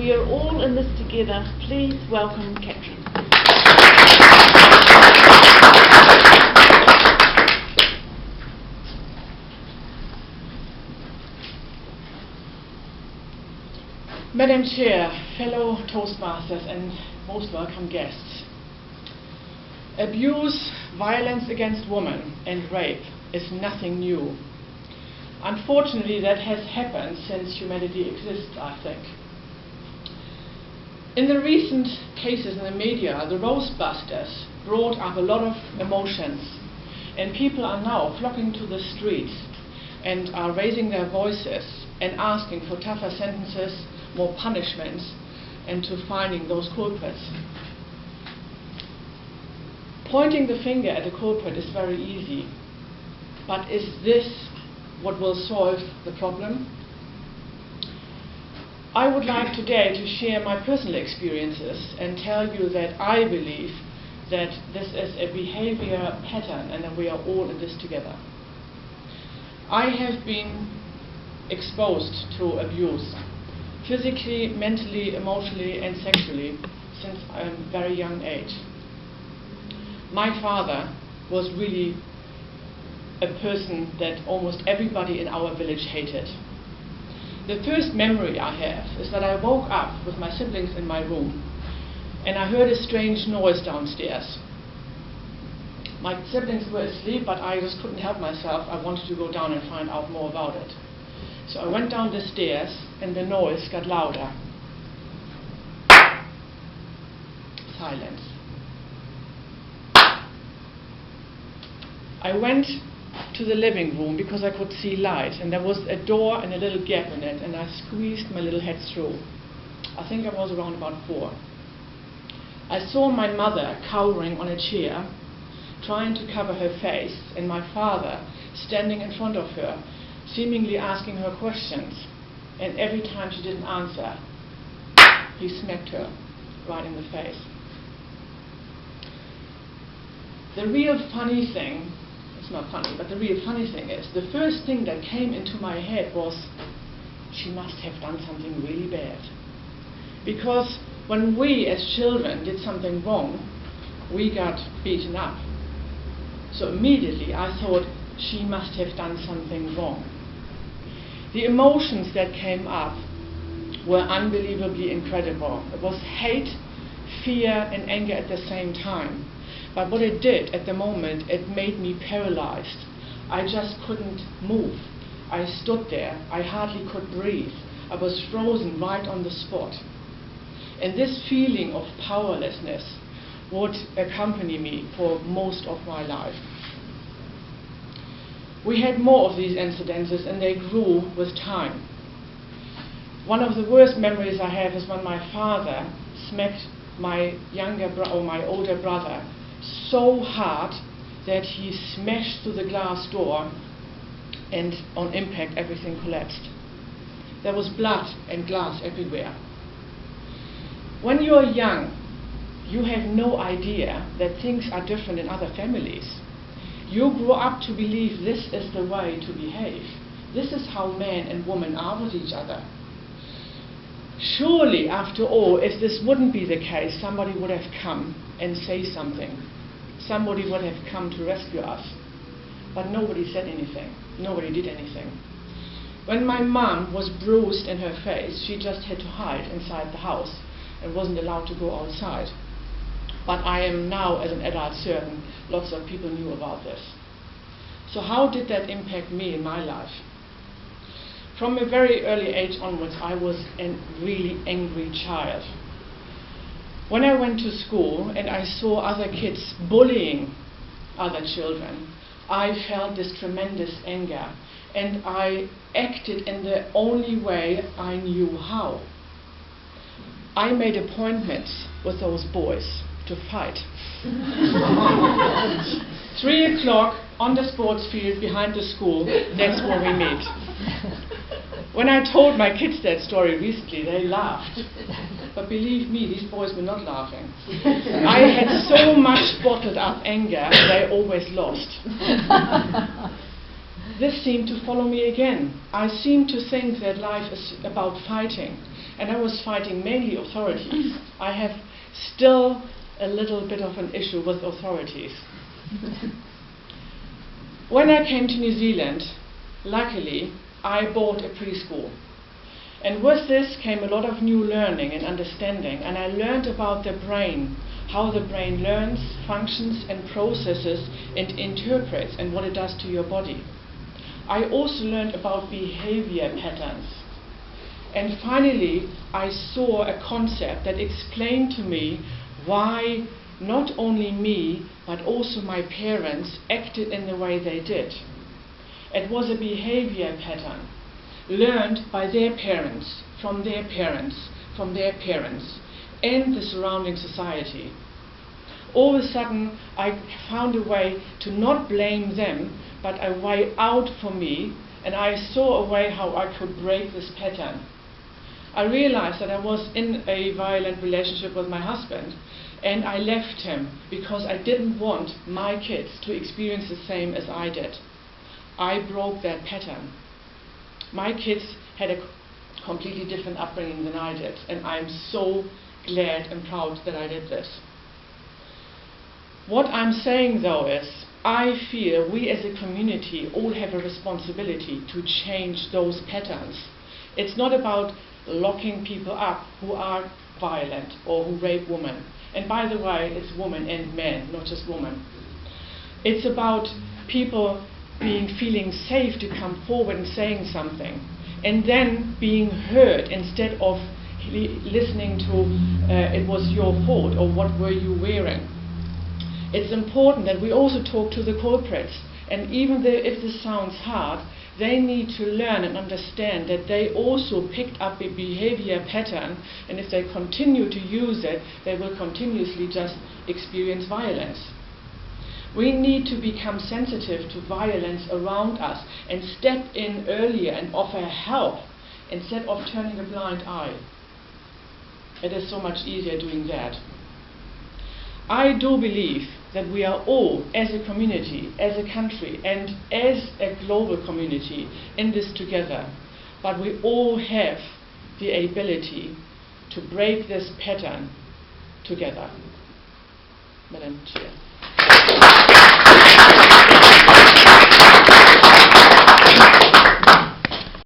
We are all in this together. Please welcome Katrin. Madam Chair, fellow toastmasters and most welcome guests. Abuse, violence against women and rape is nothing new. Unfortunately, that has happened since humanity exists, I think. In the recent cases in the media, the Roastbusters brought up a lot of emotions, and people are now flocking to the streets and are raising their voices and asking for tougher sentences, more punishments, and to finding those culprits. Pointing the finger at the culprit is very easy, but is this what will solve the problem? I would like today to share my personal experiences and tell you that I believe that this is a behavior pattern and that we are all in this together. I have been exposed to abuse, physically, mentally, emotionally, and sexually since a very young age. My father was really a person that almost everybody in our village hated. The first memory I have is that I woke up with my siblings in my room and I heard a strange noise downstairs. My siblings were asleep, but I just couldn't help myself. I wanted to go down and find out more about it. So I went down the stairs and the noise got louder. Silence. I went to the living room because I could see light, and there was a door and a little gap in it, and I squeezed my little head through. I think I was around about 4. I saw my mother cowering on a chair, trying to cover her face, and my father standing in front of her, seemingly asking her questions, and every time she didn't answer, he smacked her right in the face. The real funny thing, it's not funny, but the real funny thing is, the first thing that came into my head was, she must have done something really bad. Because when we as children did something wrong, we got beaten up. So immediately I thought, she must have done something wrong. The emotions that came up were unbelievably incredible. It was hate, fear, and anger at the same time. But what it did at the moment, it made me paralyzed. I just couldn't move. I stood there. I hardly could breathe. I was frozen right on the spot. And this feeling of powerlessness would accompany me for most of my life. We had more of these incidences, and they grew with time. One of the worst memories I have is when my father smacked my older brother so hard that he smashed through the glass door, and on impact everything collapsed. There was blood and glass everywhere. When you are young, you have no idea that things are different in other families. You grow up to believe this is the way to behave. This is how man and woman are with each other. Surely, after all, if this wouldn't be the case, somebody would have come and say something. Somebody would have come to rescue us. But nobody said anything. Nobody did anything. When my mom was bruised in her face, she just had to hide inside the house and wasn't allowed to go outside. But I am now, as an adult, certain lots of people knew about this. So how did that impact me in my life? From a very early age onwards, I was a really angry child. When I went to school and I saw other kids bullying other children, I felt this tremendous anger, and I acted in the only way I knew how. I made appointments with those boys to fight. 3 o'clock on the sports field behind the school, that's where we meet. When I told my kids that story recently, they laughed. But believe me, these boys were not laughing. I had so much bottled up anger, they always lost. This seemed to follow me again. I seemed to think that life is about fighting, and I was fighting mainly authorities. I have still a little bit of an issue with authorities. When I came to New Zealand, luckily, I bought a preschool. And with this came a lot of new learning and understanding, and I learned about the brain, how the brain learns, functions and processes and interprets, and what it does to your body. I also learned about behavior patterns. And finally, I saw a concept that explained to me why not only me, but also my parents acted in the way they did. It was a behavior pattern learned by their parents, from their parents, from their parents, and the surrounding society. All of a sudden, I found a way to not blame them, but a way out for me, and I saw a way how I could break this pattern. I realized that I was in a violent relationship with my husband, and I left him because I didn't want my kids to experience the same as I did. I broke that pattern. My kids had a completely different upbringing than I did, and I'm so glad and proud that I did this. What I'm saying though is, I feel we as a community all have a responsibility to change those patterns. It's not about locking people up who are violent or who rape women. And by the way, it's women and men, not just women. It's about people feeling safe to come forward and saying something, and then being heard instead of listening to it was your fault or what were you wearing. It's important that we also talk to the culprits, and even if this sounds hard, they need to learn and understand that they also picked up a behavior pattern, and if they continue to use it, they will continuously just experience violence. We need to become sensitive to violence around us and step in earlier and offer help instead of turning a blind eye. It is so much easier doing that. I do believe that we are all, as a community, as a country, and as a global community, in this together. But we all have the ability to break this pattern together. Madam Chair.